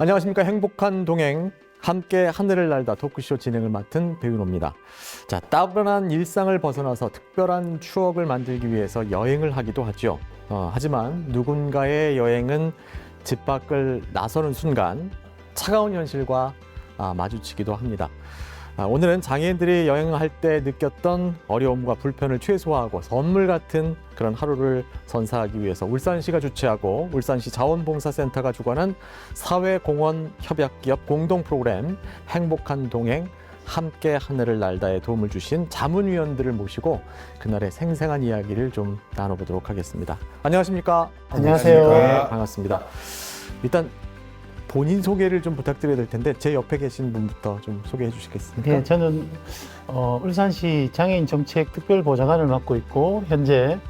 안녕하십니까. 행복한 동행 함께 하늘을 날다 토크쇼 진행을 맡은 배윤호입니다. 자, 따분한 일상을 벗어나서 특별한 추억을 만들기 위해서 여행을 하기도 하죠. 하지만 누군가의 여행은 집 밖을 나서는 순간 차가운 현실과 마주치기도 합니다. 오늘은 장애인들이 여행할 때 느꼈던 어려움과 불편을 최소화하고 선물 같은 그런 하루를 선사하기 위해서 울산시가 주최하고 울산시 자원봉사센터가 주관한 사회공헌 협약기업 공동 프로그램 행복한 동행 함께 하늘을 날다에 도움을 주신 자문위원들을 모시고 그날의 생생한 이야기를 좀 나눠보도록 하겠습니다. 안녕하십니까? 안녕하세요. 네, 반갑습니다. 일단 본인 소개를 좀 부탁드려야 될 텐데 제 옆에 계신 분부터 좀 소개해 주시겠습니까? 네, 저는 울산시 장애인 정책 특별보좌관을 맡고 있고 현재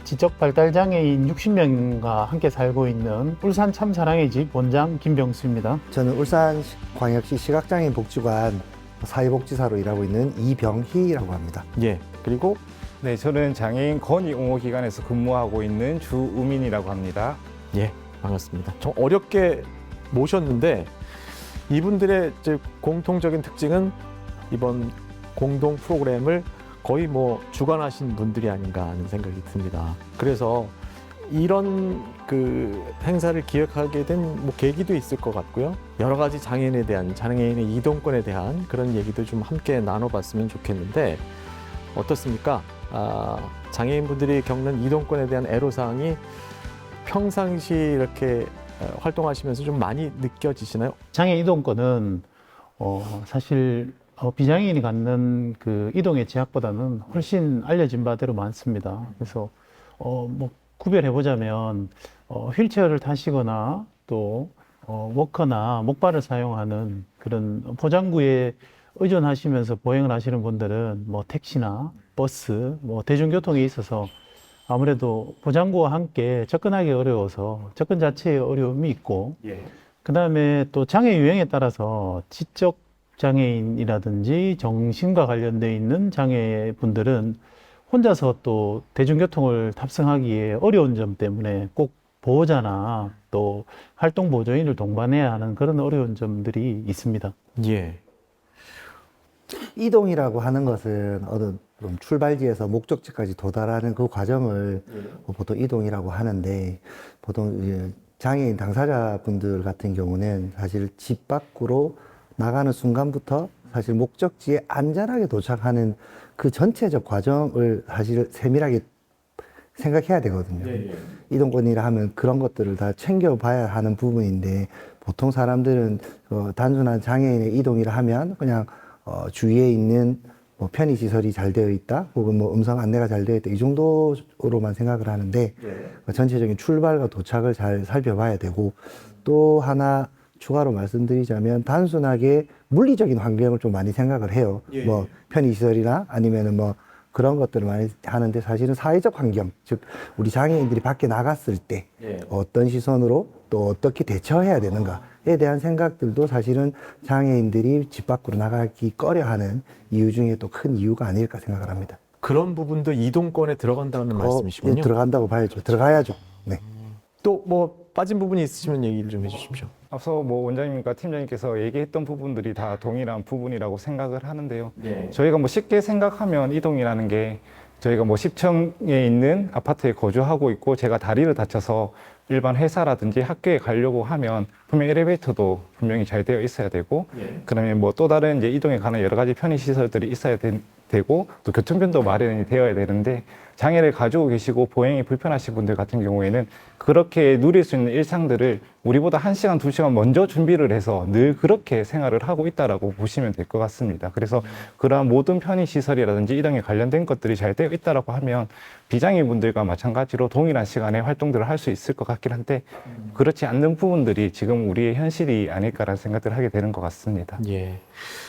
지적 발달 장애인 60명과 함께 살고 있는 울산 참사랑의 집 원장 김병수입니다. 저는 울산광역시 시각장애인 복지관 사회복지사로 일하고 있는 이병희라고 합니다. 예. 그리고 네, 저는 장애인 건의옹호기관에서 근무하고 있는 주우민이라고 합니다. 예, 반갑습니다. 좀 어렵게 모셨는데 이분들의 이제 공통적인 특징은 이번 공동 프로그램을 거의 뭐 주관하신 분들이 아닌가 하는 생각이 듭니다. 그래서 이런 그 행사를 기획하게 된 뭐 계기도 있을 것 같고요. 여러 가지 장애인에 대한 장애인의 이동권에 대한 그런 얘기도 좀 함께 나눠봤으면 좋겠는데 어떻습니까? 장애인분들이 겪는 이동권에 대한 애로사항이 평상시 이렇게 활동하시면서 좀 많이 느껴지시나요? 장애 이동권은 사실 비장애인이 갖는 그 이동의 제약보다는 훨씬 알려진 바대로 많습니다. 그래서 뭐 구별해 보자면 휠체어를 타시거나 또 워커나 목발을 사용하는 그런 포장구에 의존하시면서 보행을 하시는 분들은 뭐 택시나 버스, 뭐 대중교통에 있어서 아무래도 보장구와 함께 접근하기 어려워서 접근 자체에 어려움이 있고, 그 다음에 또 장애 유형에 따라서 지적 장애인이라든지 정신과 관련되어 있는 장애분들은 혼자서 또 대중교통을 탑승하기에 어려운 점 때문에 꼭 보호자나 또 활동 보조인을 동반해야 하는 그런 어려운 점들이 있습니다. 예. 이동이라고 하는 것은 어떤 출발지에서 목적지까지 도달하는 그 과정을 보통 이동이라고 하는데 보통 이제 장애인 당사자분들 같은 경우는 사실 집 밖으로 나가는 순간부터 사실 목적지에 안전하게 도착하는 그 전체적 과정을 사실 세밀하게 생각해야 되거든요. 이동권이라 하면 그런 것들을 다 챙겨봐야 하는 부분인데 보통 사람들은 단순한 장애인의 이동이라 하면 그냥 주위에 있는 뭐 편의시설이 잘 되어 있다 혹은 뭐 음성 안내가 잘 되어 있다 이 정도로만 생각을 하는데 전체적인 출발과 도착을 잘 살펴봐야 되고 또 하나 추가로 말씀드리자면 단순하게 물리적인 환경을 좀 많이 생각을 해요. 뭐 편의시설이나 아니면은 뭐 그런 것들을 많이 하는데 사실은 사회적 환경, 즉 우리 장애인들이 밖에 나갔을 때 어떤 시선으로 또 어떻게 대처해야 되는가에 대한 생각들도 사실은 장애인들이 집 밖으로 나가기 꺼려하는 이유 중에 또 큰 이유가 아닐까 생각을 합니다. 그런 부분도 이동권에 들어간다는 말씀이시군요. 예, 들어간다고 봐야죠. 들어가야죠. 네. 또 뭐 빠진 부분이 있으시면 얘기를 좀 해주십시오. 앞서 뭐 원장님과 팀장님께서 얘기했던 부분들이 다 동일한 부분이라고 생각을 하는데요. 저희가 뭐 쉽게 생각하면 이동이라는 게 저희가 뭐 10층에 있는 아파트에 거주하고 있고 제가 다리를 다쳐서 일반 회사라든지 학교에 가려고 하면 분명 엘리베이터도 분명히 잘 되어 있어야 되고 그다음에 뭐 또 다른 이제 이동에 관한 여러 가지 편의 시설들이 있어야 되고 또 교통편도 마련이 되어야 되는데 장애를 가지고 계시고 보행이 불편하신 분들 같은 경우에는 그렇게 누릴 수 있는 일상들을 우리보다 1시간, 2시간 먼저 준비를 해서 늘 그렇게 생활을 하고 있다라고 보시면 될 것 같습니다. 그래서 그러한 모든 편의시설이라든지 이동에 관련된 것들이 잘 되어 있다라고 하면 비장애인분들과 마찬가지로 동일한 시간에 활동들을 할 수 있을 것 같긴 한데 그렇지 않는 부분들이 지금 우리의 현실이 아닐까라는 생각을 하게 되는 것 같습니다. 예.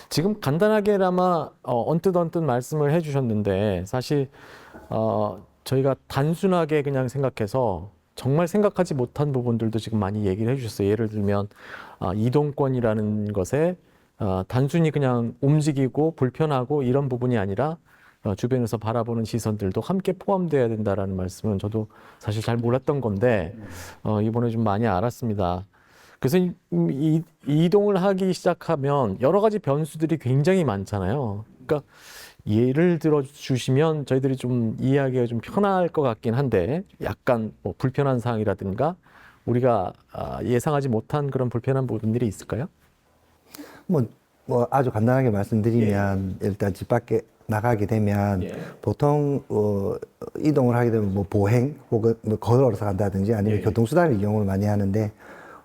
지금 간단하게나마 언뜻 말씀을 해주셨는데 사실 저희가 단순하게 그냥 생각해서 정말 생각하지 못한 부분들도 지금 많이 얘기를 해주셨어요. 예를 들면 이동권이라는 것에 단순히 그냥 움직이고 불편하고 이런 부분이 아니라 주변에서 바라보는 시선들도 함께 포함되어야 된다라는 말씀은 저도 사실 잘 몰랐던 건데 이번에 좀 많이 알았습니다. 그래서 이동을 하기 시작하면 여러 가지 변수들이 굉장히 많잖아요. 그러니까 예를 들어 주시면 저희들이 좀 이해하기가 좀 편할 것 같긴 한데 약간 뭐 불편한 사항이라든가 우리가 예상하지 못한 그런 불편한 부분들이 있을까요? 뭐 아주 간단하게 말씀드리면 일단 집 밖에 나가게 되면 보통 이동을 하게 되면 뭐 보행 혹은 뭐 걸어서 간다든지 아니면 교통수단을 이용을 많이 하는데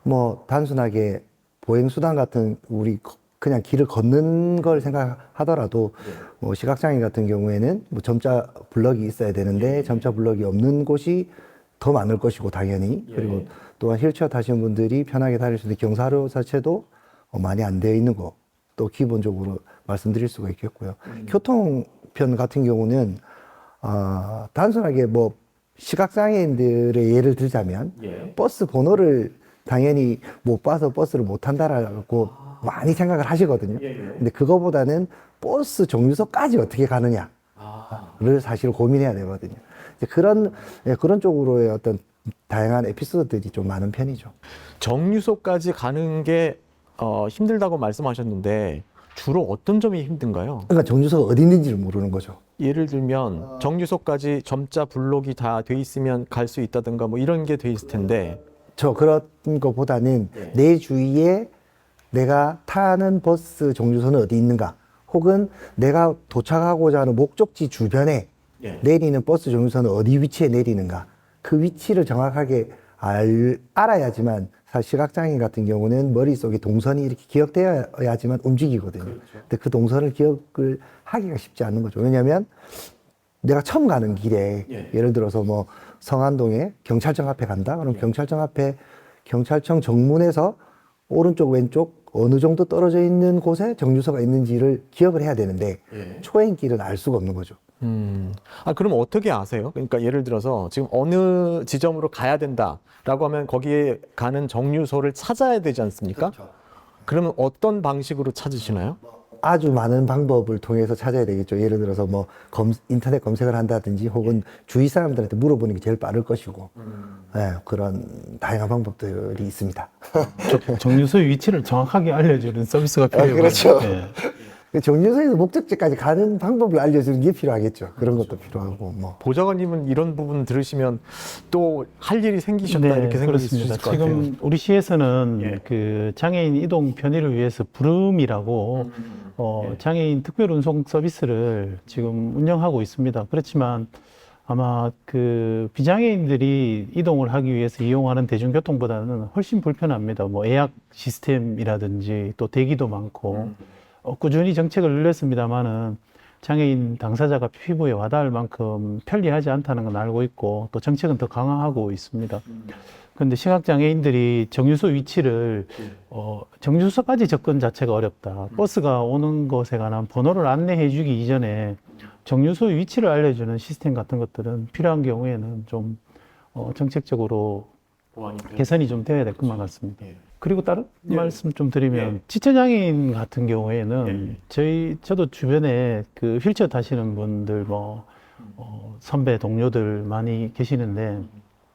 뭐 단순하게 보행수단 같은 우리 그냥 길을 걷는 걸 생각하더라도 뭐 시각장애인 같은 경우에는 뭐 점자 블럭이 있어야 되는데 점자 블럭이 없는 곳이 더 많을 것이고 당연히 그리고 또한 휠체어 타시는 분들이 편하게 다닐 수 있는 경사로 자체도 많이 안 되어 있는 거 또 기본적으로 말씀드릴 수가 있겠고요. 교통편 같은 경우는 단순하게 뭐 시각장애인들의 예를 들자면 버스 번호를 당연히 못 봐서 버스를 못 탄다라고 많이 생각을 하시거든요. 근데 그거보다는 버스 정류소까지 어떻게 가느냐를 사실 고민해야 되거든요. 이제 그런 쪽으로의 어떤 다양한 에피소드들이 좀 많은 편이죠. 정류소까지 가는 게 힘들다고 말씀하셨는데 주로 어떤 점이 힘든가요? 그러니까 정류소가 어디 있는지를 모르는 거죠. 예를 들면 정류소까지 점자 블록이 다 돼 있으면 갈 수 있다든가 뭐 이런 게 돼 있을 텐데 그런 것보다는 내 주위에 내가 타는 버스 정류소는 어디 있는가 혹은 내가 도착하고자 하는 목적지 주변에 내리는 버스 정류소는 어디 위치에 내리는가 그 위치를 정확하게 알아야지만 사실 시각장애인 같은 경우는 머릿속에 동선이 이렇게 기억되어야지만 움직이거든요. 근데 그 동선을 기억을 하기가 쉽지 않은 거죠. 왜냐하면 내가 처음 가는 길에 예를 들어서 뭐 성안동에 경찰청 앞에 간다? 그럼 경찰청 앞에 경찰청 정문에서 오른쪽 왼쪽 어느 정도 떨어져 있는 곳에 정류소가 있는지를 기억을 해야 되는데 초행길은 알 수가 없는 거죠. 그럼 어떻게 아세요? 그러니까 예를 들어서 지금 어느 지점으로 가야 된다라고 하면 거기에 가는 정류소를 찾아야 되지 않습니까? 그러면 어떤 방식으로 찾으시나요? 아주 많은 방법을 통해서 찾아야 되겠죠. 예를 들어서 뭐 인터넷 검색을 한다든지 혹은 주위 사람들한테 물어보는 게 제일 빠를 것이고 그런 다양한 방법들이 있습니다. 정류소의 위치를 정확하게 알려주는 서비스가 필요해요. 그렇죠. 예. 정류소에서 목적지까지 가는 방법을 알려주는 게 필요하겠죠. 그런 것도 필요하고 뭐. 보좌관님은 이런 부분 들으시면 또 할 일이 생기셨다 이렇게 생각이 수 그렇습니다. 있을 것 같아요. 지금 우리 시에서는 그 장애인 이동 편의를 위해서 부름이라고 장애인 특별 운송 서비스를 지금 운영하고 있습니다. 그렇지만 아마 그 비장애인들이 이동을 하기 위해서 이용하는 대중교통보다는 훨씬 불편합니다. 뭐 예약 시스템이라든지 또 대기도 많고 꾸준히 정책을 늘렸습니다만은 장애인 당사자가 피부에 와닿을 만큼 편리하지 않다는 건 알고 있고 또 정책은 더 강화하고 있습니다. 그런데 시각장애인들이 정류소 위치를 정류소까지 접근 자체가 어렵다. 버스가 오는 것에 관한 번호를 안내해 주기 이전에 정류소 위치를 알려주는 시스템 같은 것들은 필요한 경우에는 좀 정책적으로 개선이 좀 되어야 될 것만 같습니다. 그리고 다른 말씀 좀 드리면 지체장애인 같은 경우에는 저도 주변에 그 휠체어 타시는 분들 선배 동료들 많이 계시는데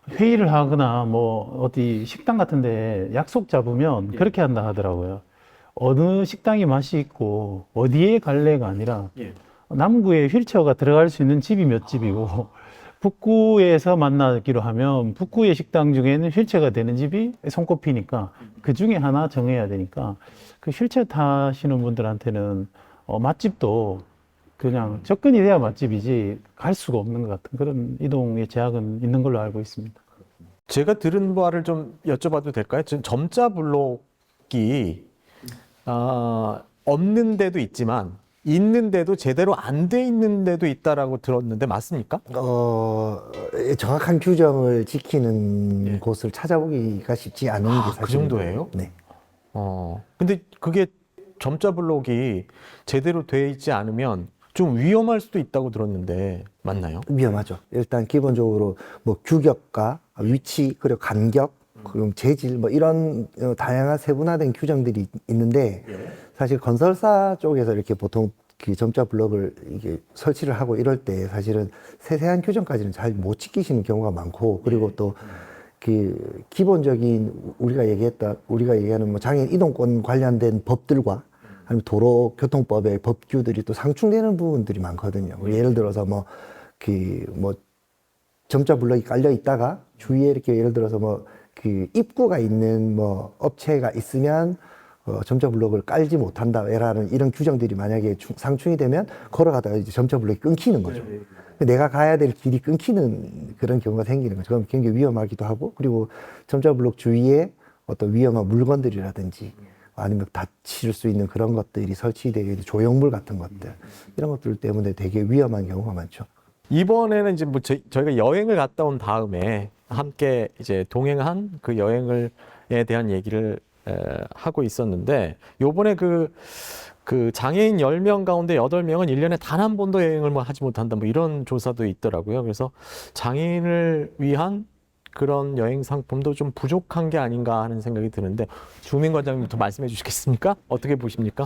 회의를 하거나 뭐 어디 식당 같은 데 약속 잡으면 그렇게 한다 하더라고요. 어느 식당이 맛이 있고 어디에 갈래가 아니라 남구에 휠체어가 들어갈 수 있는 집이 몇 집이고 북구에서 만나기로 하면 북구의 식당 중에는 휠체어가 되는 집이 손꼽히니까 그 중에 하나 정해야 되니까 그 휠체어 타시는 분들한테는 맛집도 그냥 접근이 돼야 맛집이지 갈 수가 없는 것 같은 그런 이동의 제약은 있는 걸로 알고 있습니다. 제가 들은 바를 좀 여쭤봐도 될까요? 지금 점자 블록이 없는 데도 있지만 있는데도 제대로 안 돼 있는 데도 있다라고 들었는데 맞습니까? 정확한 규정을 지키는 곳을 찾아보기가 쉽지 않은 게 사실. 그 정도예요? 네. 근데 그게 점자 블록이 제대로 돼 있지 않으면 좀 위험할 수도 있다고 들었는데 맞나요? 위험하죠. 일단 기본적으로 뭐 규격과 위치 그리고 간격 그리고 재질 뭐 이런 다양한 세분화된 규정들이 있는데 사실 건설사 쪽에서 이렇게 보통 그 점자 블록을 이게 설치를 하고 이럴 때 사실은 세세한 규정까지는 잘 못 지키시는 경우가 많고 그리고 또 그 기본적인 우리가 얘기하는 뭐 장애인 이동권 관련된 법들과 아니면 도로교통법의 법규들이 또 상충되는 부분들이 많거든요. 뭐 예를 들어서 뭐 점자 블록이 깔려 있다가 주위에 이렇게 예를 들어서 뭐 그 입구가 있는 뭐 업체가 있으면 점자 블록을 깔지 못한다라는 이런 규정들이 만약에 상충이 되면 걸어가다가 이제 점자 블록이 끊기는 거죠. 내가 가야 될 길이 끊기는 그런 경우가 생기는 거죠. 그럼 굉장히 위험하기도 하고, 그리고 점자 블록 주위에 어떤 위험한 물건들이라든지 아니면 다칠 수 있는 그런 것들이 설치되어 있는 조형물 같은 것들, 이런 것들 때문에 되게 위험한 경우가 많죠. 이번에는 이제 뭐 저희가 여행을 갔다 온 다음에 함께 이제 동행한 그 여행에 대한 얘기를 하고 있었는데, 요번에 그 장애인 10명 가운데 8명은 1년에 단 한 번도 여행을 뭐 하지 못한다, 뭐 이런 조사도 있더라고요. 그래서 장애인을 위한 그런 여행 상품도 좀 부족한 게 아닌가 하는 생각이 드는데, 주민 관장님부터 말씀해 주시겠습니까? 어떻게 보십니까?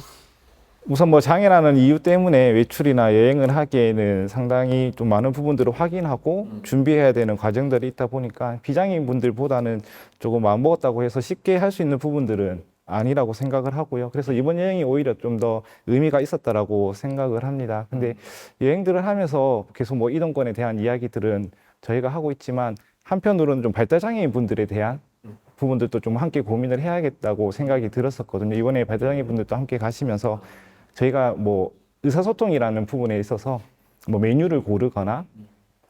우선 뭐 장애라는 이유 때문에 외출이나 여행을 하기에는 상당히 좀 많은 부분들을 확인하고 준비해야 되는 과정들이 있다 보니까 비장애인 분들보다는 조금 마음 먹었다고 해서 쉽게 할 수 있는 부분들은 아니라고 생각을 하고요. 그래서 이번 여행이 오히려 좀 더 의미가 있었다라고 생각을 합니다. 근데 여행들을 하면서 계속 뭐 이동권에 대한 이야기들은 저희가 하고 있지만, 한편으로는 좀 발달장애인 분들에 대한 부분들도 좀 함께 고민을 해야겠다고 생각이 들었었거든요. 이번에 발달장애인 분들도 함께 가시면서 저희가 뭐 의사소통이라는 부분에 있어서 뭐 메뉴를 고르거나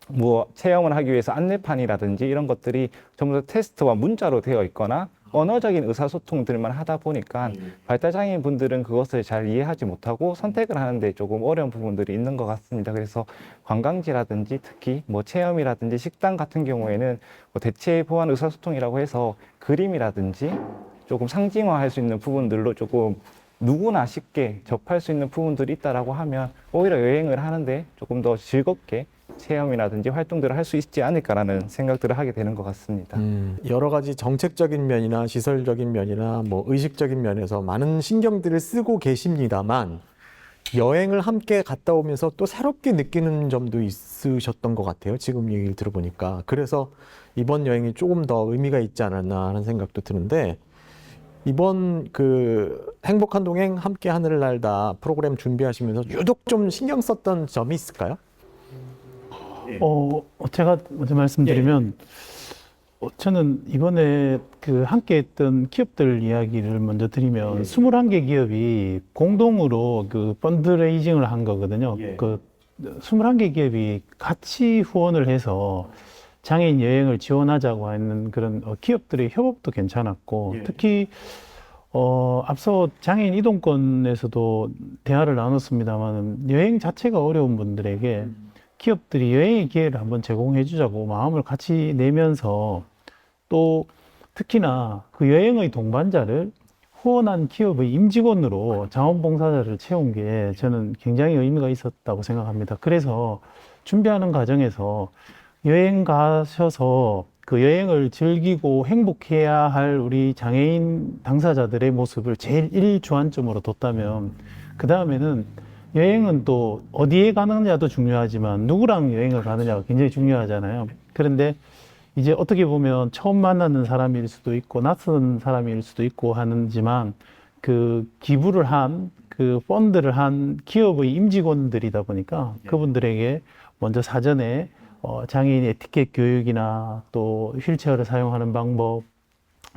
뭐 체험을 하기 위해서 안내판이라든지 이런 것들이 전부 다 테스트와 문자로 되어 있거나 언어적인 의사소통들만 하다 보니까 발달장애인 분들은 그것을 잘 이해하지 못하고 선택을 하는데 조금 어려운 부분들이 있는 것 같습니다. 그래서 관광지라든지 특히 뭐 체험이라든지 식당 같은 경우에는 뭐 대체 보완 의사소통이라고 해서 그림이라든지 조금 상징화할 수 있는 부분들로 조금 누구나 쉽게 접할 수 있는 부분들이 있다라고 하면 오히려 여행을 하는데 조금 더 즐겁게 체험이라든지 활동들을 할 수 있지 않을까라는 생각들을 하게 되는 것 같습니다. 여러 가지 정책적인 면이나 시설적인 면이나 뭐 의식적인 면에서 많은 신경들을 쓰고 계십니다만, 여행을 함께 갔다 오면서 또 새롭게 느끼는 점도 있으셨던 것 같아요. 지금 얘기를 들어보니까. 그래서 이번 여행이 조금 더 의미가 있지 않았나 하는 생각도 드는데, 이번 그 행복한 동행 함께 하늘을 날다 프로그램 준비하시면서 유독 좀 신경 썼던 점이 있을까요? 제가 먼저 말씀드리면, 저는 이번에 그 함께 했던 기업들 이야기를 먼저 드리면, 21개 기업이 공동으로 그 펀드레이징을 한 거거든요. 그 21개 기업이 같이 후원을 해서 장애인 여행을 지원하자고 하는 그런 기업들의 협업도 괜찮았고, 특히 앞서 장애인 이동권에서도 대화를 나눴습니다만, 여행 자체가 어려운 분들에게 기업들이 여행의 기회를 한번 제공해 주자고 마음을 같이 내면서, 또 특히나 그 여행의 동반자를 후원한 기업의 임직원으로 자원봉사자를 채운 게 저는 굉장히 의미가 있었다고 생각합니다. 그래서 준비하는 과정에서 여행 가셔서 그 여행을 즐기고 행복해야 할 우리 장애인 당사자들의 모습을 제일 일주안점으로 뒀다면, 그 다음에는 여행은 또 어디에 가느냐도 중요하지만 누구랑 여행을 가느냐가 굉장히 중요하잖아요. 그런데 이제 어떻게 보면 처음 만나는 사람일 수도 있고 낯선 사람일 수도 있고 하지만, 그 기부를 한, 그 펀드를 한 기업의 임직원들이다 보니까 그분들에게 먼저 사전에 장애인 에티켓 교육이나 또 휠체어를 사용하는 방법,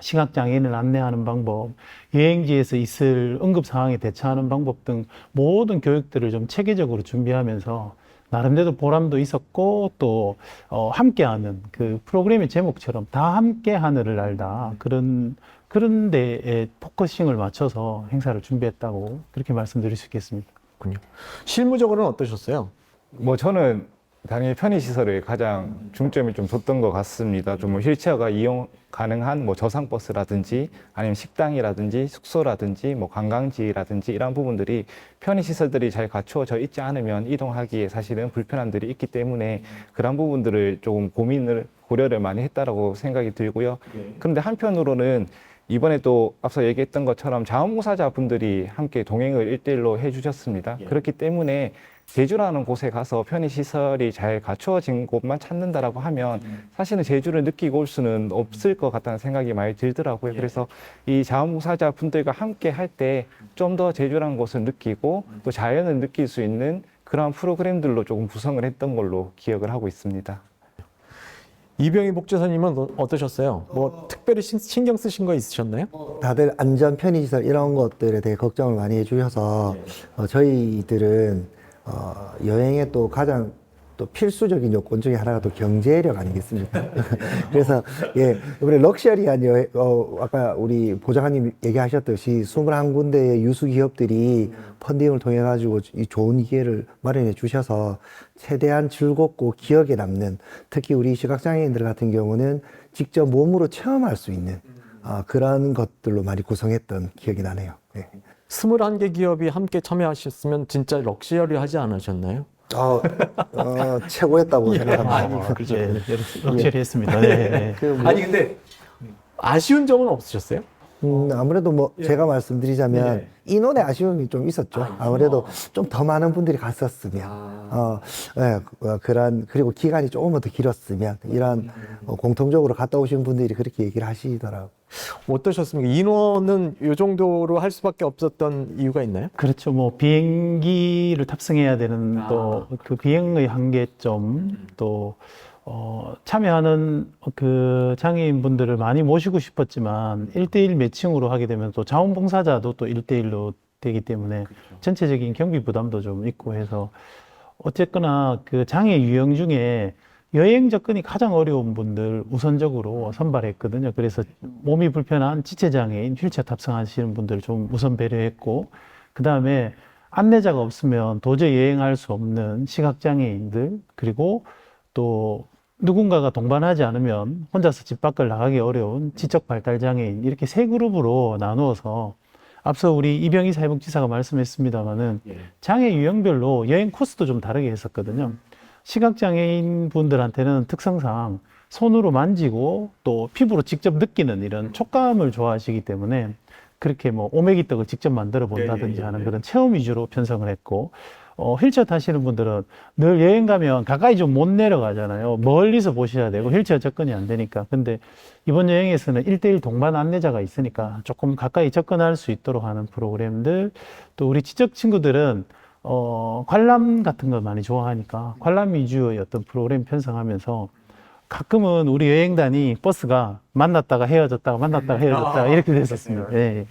시각장애인을 안내하는 방법, 여행지에서 있을 응급 상황에 대처하는 방법 등 모든 교육들을 좀 체계적으로 준비하면서 나름대로 보람도 있었고, 또 함께하는 그 프로그램의 제목처럼 다 함께 하늘을 날다, 그런 데에 포커싱을 맞춰서 행사를 준비했다고 그렇게 말씀드릴 수 있겠습니다. 그렇군요. 실무적으로는 어떠셨어요? 뭐 저는 당연히 편의시설에 가장 중점을 좀 뒀던 것 같습니다. 좀 휠체어가 이용 가능한 뭐 저상버스라든지 아니면 식당이라든지 숙소라든지 뭐 관광지라든지 이런 부분들이 편의시설들이 잘 갖추어져 있지 않으면 이동하기에 사실은 불편함들이 있기 때문에 그런 부분들을 조금 고려를 많이 했다라고 생각이 들고요. 그런데 한편으로는 이번에 또 앞서 얘기했던 것처럼 자원봉사자 분들이 함께 동행을 1대1로 해주셨습니다. 그렇기 때문에 제주라는 곳에 가서 편의시설이 잘 갖추어진 곳만 찾는다라고 하면 사실은 제주를 느끼고 올 수는 없을 것 같다는 생각이 많이 들더라고요. 그래서 이 자원봉사자 분들과 함께 할 때 좀 더 제주라는 곳을 느끼고 또 자연을 느낄 수 있는 그런 프로그램들로 조금 구성을 했던 걸로 기억을 하고 있습니다. 이병희 목재사님은 어떠셨어요? 뭐 특별히 신경 쓰신 거 있으셨나요? 다들 안전 편의시설 이런 것들에 대해 걱정을 많이 해주셔서 저희들은 여행의 또 가장 또 필수적인 요건 중에 하나가 또 경제력 아니겠습니까? 그래서 예, 이번에 럭셔리한 여행, 아까 우리 보좌관님 얘기하셨듯이 21군데의 유수 기업들이 펀딩을 통해 가지고 이 좋은 기회를 마련해 주셔서 최대한 즐겁고 기억에 남는, 특히 우리 시각장애인들 같은 경우는 직접 몸으로 체험할 수 있는 그런 것들로 많이 구성했던 기억이 나네요. 예. 21개 기업이 함께 참여하셨으면 진짜 럭셔리하지 않으셨나요? 최고였다고 생각합니다. 그렇죠. 네, 럭셔리했습니다. 네, 네. 아니 근데 아쉬운 점은 없으셨어요? 아무래도 뭐 제가 말씀드리자면 네. 인원의 아쉬움이 좀 있었죠. 아무래도 좀 더 많은 분들이 갔었으면, 그리고 기간이 조금만 더 길었으면, 이런 공통적으로 갔다 오신 분들이 그렇게 얘기를 하시더라고요. 어떠셨습니까? 인원은 이 정도로 할 수밖에 없었던 이유가 있나요? 그렇죠. 뭐 비행기를 탑승해야 되는 또 그 비행의 한계점, 또 참여하는 그 장애인분들을 많이 모시고 싶었지만 1대1 매칭으로 하게 되면 또 자원봉사자도 또 1대1로 되기 때문에 전체적인 경비 부담도 좀 있고 해서 어쨌거나 그 장애 유형 중에 여행 접근이 가장 어려운 분들 우선적으로 선발했거든요. 그래서 몸이 불편한 지체장애인, 휠체어 탑승하시는 분들 좀 우선 배려했고, 그 다음에 안내자가 없으면 도저히 여행할 수 없는 시각장애인들, 그리고 또 누군가가 동반하지 않으면 혼자서 집 밖을 나가기 어려운 지적발달장애인, 이렇게 세 그룹으로 나누어서 앞서 우리 이병희 사회복지사가 말씀했습니다마는 장애 유형별로 여행 코스도 좀 다르게 했었거든요. 시각장애인 분들한테는 특성상 손으로 만지고 또 피부로 직접 느끼는 이런 촉감을 좋아하시기 때문에 그렇게 뭐 오메기떡을 직접 만들어 본다든지 하는 그런 체험 위주로 편성을 했고, 휠체어 타시는 분들은 늘 여행 가면 가까이 좀 못 내려가잖아요. 멀리서 보셔야 되고 휠체어 접근이 안 되니까. 근데 이번 여행에서는 1대1 동반 안내자가 있으니까 조금 가까이 접근할 수 있도록 하는 프로그램들, 또 우리 지적 친구들은 관람 같은 걸 많이 좋아하니까 관람 위주의 어떤 프로그램 편성하면서 가끔은 우리 여행단이 버스가 만났다가 헤어졌다가 이렇게 됐었습니다. 네.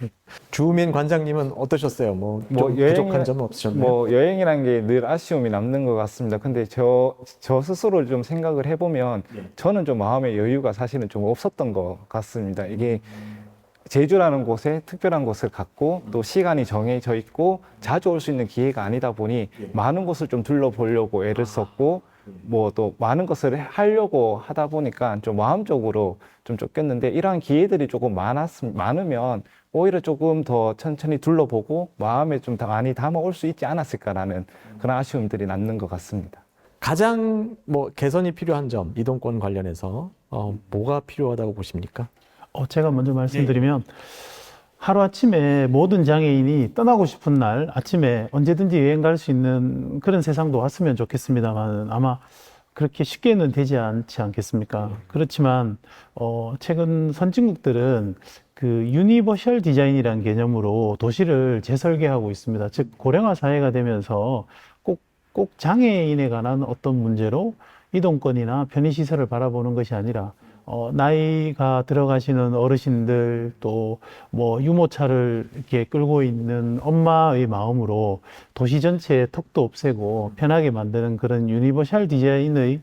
주민 관장님은 어떠셨어요? 좀 부족한 점은 없으셨나요? 뭐 여행이라는 게 늘 아쉬움이 남는 것 같습니다. 근데 저 스스로 좀 생각을 해보면 저는 좀 마음의 여유가 사실은 좀 없었던 것 같습니다. 이게 제주라는 곳에 특별한 곳을 갖고 또 시간이 정해져 있고 자주 올 수 있는 기회가 아니다 보니 많은 곳을 좀 둘러보려고 애를 썼고 뭐 또 많은 것을 하려고 하다 보니까 좀 마음적으로 좀 쫓겼는데, 이러한 기회들이 조금 많으면 오히려 조금 더 천천히 둘러보고 마음에 좀 더 많이 담아올 수 있지 않았을까라는 그런 아쉬움들이 남는 것 같습니다. 가장 개선이 필요한 점, 이동권 관련해서 뭐가 필요하다고 보십니까? 제가 먼저 말씀드리면 하루아침에 모든 장애인이 떠나고 싶은 날 아침에 언제든지 여행 갈 수 있는 그런 세상도 왔으면 좋겠습니다만 아마 그렇게 쉽게는 되지 않지 않겠습니까? 그렇지만 최근 선진국들은 그 유니버셜 디자인이라는 개념으로 도시를 재설계하고 있습니다. 즉 고령화 사회가 되면서 꼭 장애인에 관한 어떤 문제로 이동권이나 편의시설을 바라보는 것이 아니라 나이가 들어가시는 어르신들, 또 뭐 유모차를 이렇게 끌고 있는 엄마의 마음으로 도시 전체의 턱도 없애고 편하게 만드는 그런 유니버셜 디자인의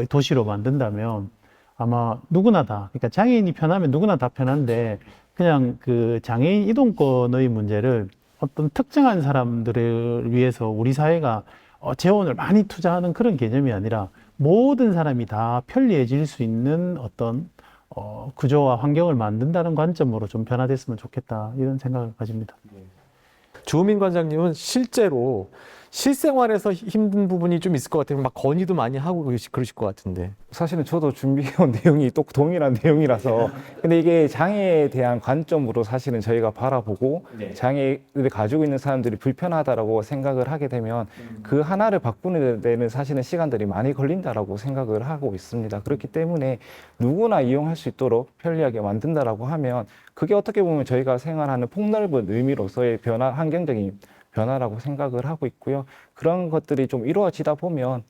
도시로 만든다면 아마 누구나 다, 그러니까 장애인이 편하면 누구나 다 편한데 그냥 그 장애인 이동권의 문제를 어떤 특정한 사람들을 위해서 우리 사회가 재원을 많이 투자하는 그런 개념이 아니라 모든 사람이 다 편리해질 수 있는 어떤 구조와 환경을 만든다는 관점으로 좀 변화됐으면 좋겠다, 이런 생각을 가집니다. 주민 관장님은 실제로 실생활에서 힘든 부분이 좀 있을 것 같아요. 막 건의도 많이 하고 그러실 것 같은데. 사실은 저도 준비해온 내용이 또 동일한 내용이라서 근데 이게 장애에 대한 관점으로 사실은 저희가 바라보고 장애를 가지고 있는 사람들이 불편하다라고 생각을 하게 되면 그 하나를 바꾸는 데는 사실은 시간들이 많이 걸린다라고 생각을 하고 있습니다. 그렇기 때문에 누구나 이용할 수 있도록 편리하게 만든다라고 하면 그게 어떻게 보면 저희가 생활하는 폭넓은 의미로서의 변화, 환경적인 변화라고 생각을 하고 있고요. 그런 것들이 좀 이루어지다 보면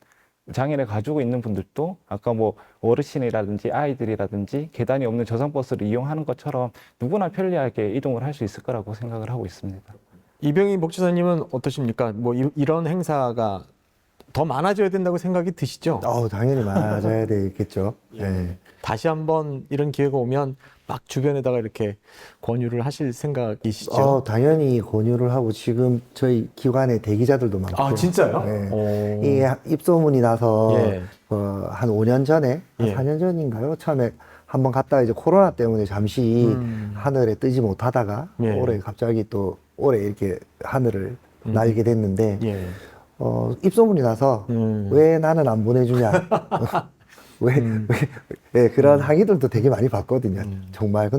장애를 가지고 있는 분들도 아까 뭐 어르신이라든지 아이들이라든지 계단이 없는 저상버스를 이용하는 것처럼 누구나 편리하게 이동을 할 수 있을 거라고 생각을 하고 있습니다. 이병희 목지사님은 어떠십니까? 뭐 이런 행사가 더 많아져야 된다고 생각이 드시죠? 당연히 많아져야 되겠죠. 예. 다시 한번 이런 기회가 오면 막 주변에다가 이렇게 권유를 하실 생각이시죠? 당연히 권유를 하고 지금 저희 기관에 대기자들도 많고. 아, 진짜요? 예. 이게 입소문이 나서 예. 한 5년 전에, 예. 4년 전인가요? 처음에 한번 갔다가 이제 코로나 때문에 잠시 하늘에 뜨지 못하다가 예. 올해 갑자기 또 올해 이렇게 하늘을 날게 됐는데 예. 입소문이 나서 왜 나는 안 보내주냐. 왜 그런 항의들도 되게 많이 봤거든요. 정말.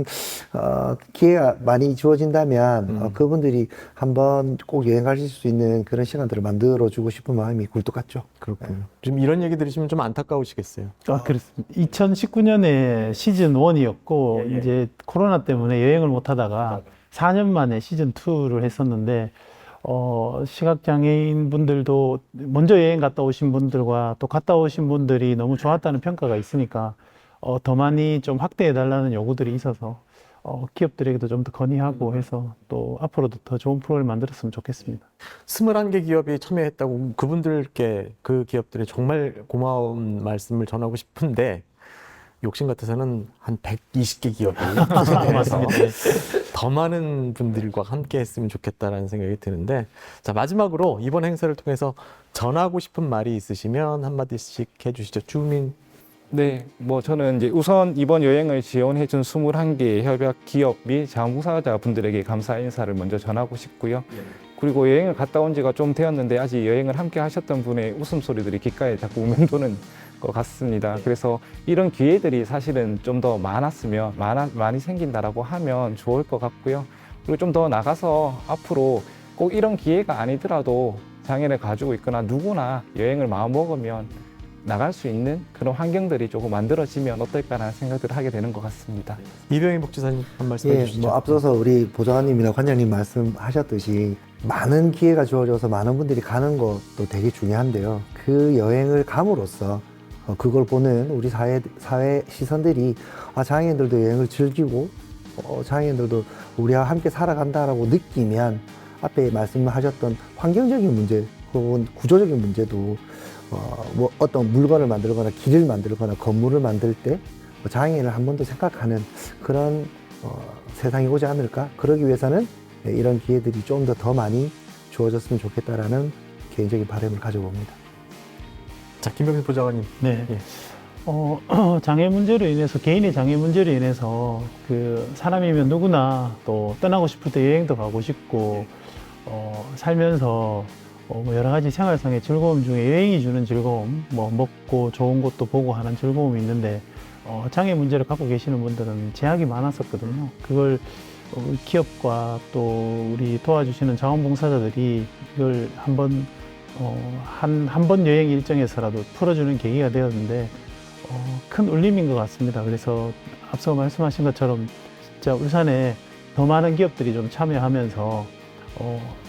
기회가 많이 주어진다면 그분들이 한번 꼭 여행 가실 수 있는 그런 시간들을 만들어주고 싶은 마음이 굴뚝 같죠. 그렇군요. 좀 이런 얘기 들으시면 좀 안타까우시겠어요. 그렇습니다. 2019년에 시즌 1이었고 이제 코로나 때문에 여행을 못 하다가 4년 만에 시즌 2를 했었는데 시각장애인 분들도 먼저 여행 갔다 오신 분들과 또 갔다 오신 분들이 너무 좋았다는 평가가 있으니까 더 많이 좀 확대해 달라는 요구들이 있어서 기업들에게도 좀 더 건의하고 해서 또 앞으로도 더 좋은 프로그램을 만들었으면 좋겠습니다. 21개 기업이 참여했다고 그분들께 그 기업들의 정말 고마운 말씀을 전하고 싶은데 욕심 같아서는 한 120개 기업이 맞습니다. 더 많은 분들과 함께 했으면 좋겠다라는 생각이 드는데 자 마지막으로 이번 행사를 통해서 전하고 싶은 말이 있으시면 한마디씩 해주시죠. 주민. 네, 뭐 저는 이제 우선 이번 여행을 지원해준 21개의 협약 기업 및 자원봉사자 분들에게 감사 인사를 먼저 전하고 싶고요. 그리고 여행을 갔다 온 지가 좀 되었는데 아직 여행을 함께 하셨던 분의 웃음소리들이 귓가에 자꾸 맴도는 것 같습니다. 그래서 이런 기회들이 사실은 좀 더 많았으면 많이 생긴다라고 하면 좋을 것 같고요. 그리고 좀 더 나가서 앞으로 꼭 이런 기회가 아니더라도 장애를 가지고 있거나 누구나 여행을 마음먹으면 나갈 수 있는 그런 환경들이 조금 만들어지면 어떨까라는 생각들을 하게 되는 것 같습니다. 이병희 목지사님 한 말씀 해주시죠. 뭐 앞서서 우리 보좌관님이나 관장님 말씀하셨듯이 많은 기회가 주어져서 많은 분들이 가는 것도 되게 중요한데요. 그 여행을 감으로써 그걸 보는 우리 사회 시선들이 장애인들도 여행을 즐기고 장애인들도 우리와 함께 살아간다라고 느끼면 앞에 말씀하셨던 환경적인 문제 혹은 구조적인 문제도 뭐 어떤 물건을 만들거나 길을 만들거나 건물을 만들 때 장애인을 한 번 더 생각하는 그런 세상이 오지 않을까? 그러기 위해서는 이런 기회들이 좀 더 많이 주어졌으면 좋겠다라는 개인적인 바람을 가져봅니다. 자, 김병필 보좌관님. 네. 예. 장애 문제로 인해서, 개인의 장애 문제로 인해서 그 사람이면 누구나 또 떠나고 싶을 때 여행도 가고 싶고, 살면서 뭐 여러 가지 생활상의 즐거움 중에 여행이 주는 즐거움, 뭐 먹고 좋은 곳도 보고 하는 즐거움이 있는데, 장애 문제를 갖고 계시는 분들은 제약이 많았었거든요. 그걸 기업과 또 우리 도와주시는 자원봉사자들이 이걸 한번 한 번 여행 일정에서라도 풀어주는 계기가 되었는데 큰 울림인 것 같습니다. 그래서 앞서 말씀하신 것처럼 진짜 울산에 더 많은 기업들이 좀 참여하면서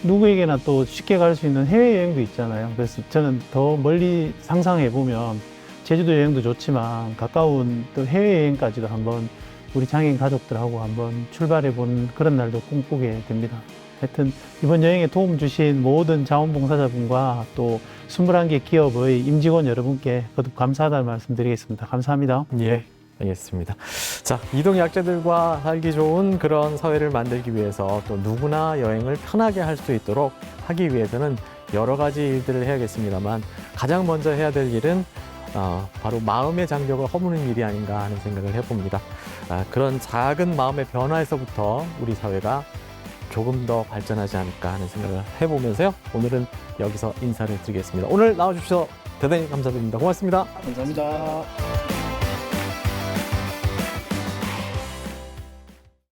누구에게나 또 쉽게 갈 수 있는 해외여행도 있잖아요. 그래서 저는 더 멀리 상상해 보면 제주도 여행도 좋지만 가까운 또 해외여행까지도 한번 우리 장애인 가족들하고 한번 출발해 보는 그런 날도 꿈꾸게 됩니다. 하여튼 이번 여행에 도움 주신 모든 자원봉사자분과 또 21개 기업의 임직원 여러분께 거듭 감사하다는 말씀 드리겠습니다. 감사합니다. 예, 알겠습니다. 자, 이동 약자들과 살기 좋은 그런 사회를 만들기 위해서 또 누구나 여행을 편하게 할 수 있도록 하기 위해서는 여러 가지 일들을 해야겠습니다만 가장 먼저 해야 될 일은 바로 마음의 장벽을 허무는 일이 아닌가 하는 생각을 해봅니다. 그런 작은 마음의 변화에서부터 우리 사회가 조금 더 발전하지 않을까 하는 생각을 해보면서요. 오늘은 여기서 인사를 드리겠습니다. 오늘 나와주셔서 대단히 감사드립니다. 고맙습니다. 감사합니다.